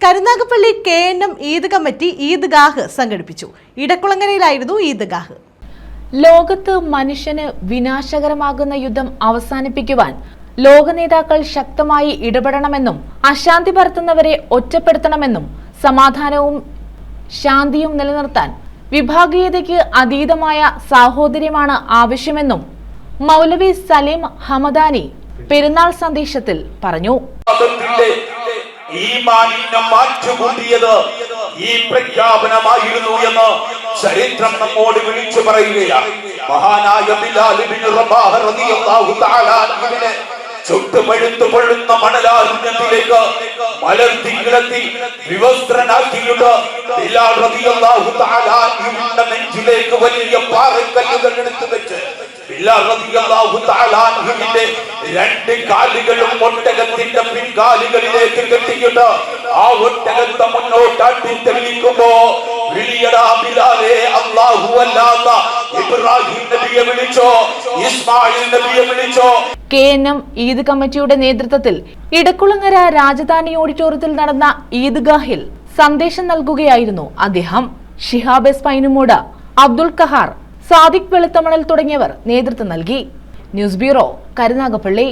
Karunagappally KNM Eid committee Eidgah സംഘടിപ്പിച്ചു. ഇടക്കുളങ്ങരയിലായിരുന്നു ഈദ്ഗാഹ്. ലോകത്ത് മനുഷ്യന് വിനാശകരമാകുന്ന യുദ്ധം അവസാനിപ്പിക്കുവാൻ ലോക നേതാക്കൾ ശക്തമായി ഇടപെടണമെന്നും അശാന്തി പരത്തുന്നവരെ ഒറ്റപ്പെടുത്തണമെന്നും സമാധാനവും ശാന്തിയും നിലനിർത്താൻ വിഭാഗീയതയ്ക്ക് അതീതമായ സാഹോദര്യമാണ് ആവശ്യമെന്നും മൗലവി സലീം ഹമദാനി പെരുന്നാൾ സന്ദേശത്തിൽ പറഞ്ഞു. ഈമാനിനെ മാറ്റുകൂട്ടിയത് ഈ പ്രഖ്യാപനമായിരുന്നു എന്ന് ചരിത്രം നമ്മോട് വിളിച്ചു പറയുകയാണ്. മഹാനായ ബിലാൽ ഇബ്നു റബാഹ് റളിയല്ലാഹു തആല അൻഹുവിനെ ചുട്ടുപഴുത്തു പൊള്ളുന്ന മണലാരണ്യത്തിലേക്ക് മലർത്തി കിടത്തി വിവസ്ത്രനാക്കിയിട്ട് ബിലാൽ റളിയല്ലാഹു തആല അൻഹുവിന്റെ നെഞ്ചിലേക്ക് വലിയ പാറക്കല്ലുകൾ എടുത്തു വെച്ച് ബിലാൽ റളിയല്ലാഹു തആല അൻഹുവിന്റെ രണ്ട് കാലുകളും ഒട്ടകത്തിന്റെ പിൻകാലുകളിലേക്ക് കെട്ടിയിട്ട് ആ ഒട്ടകത്തെ മുന്നോട്ടാട്ടി തെളിയിക്കുമ്പോ വിളിയടാ ബിലാലേ, അല്ലാഹു അല്ലാഹ ഇബ്രാഹിം നബിയെ വിളിച്ചോ, ഇസ്മായിൽ നബിയെ വിളിച്ചോ. KNM ഈദ് കമ്മിറ്റിയുടെ നേതൃത്വത്തിൽ ഇടക്കുളങ്ങര രാജധാനി ഓഡിറ്റോറിയത്തിൽ നടന്ന ഈദ്ഗാഹിൽ സന്ദേശം നൽകുകയായിരുന്നു അദ്ദേഹം. ഷിഹാബ് എസ് പൈനുമൂട്, അബ്ദുൽ ഖഹാർ, സാദിഖ് വെളുത്തമണൽ തുടങ്ങിയവർ നേതൃത്വം നൽകി. News bureau, Karunagappally.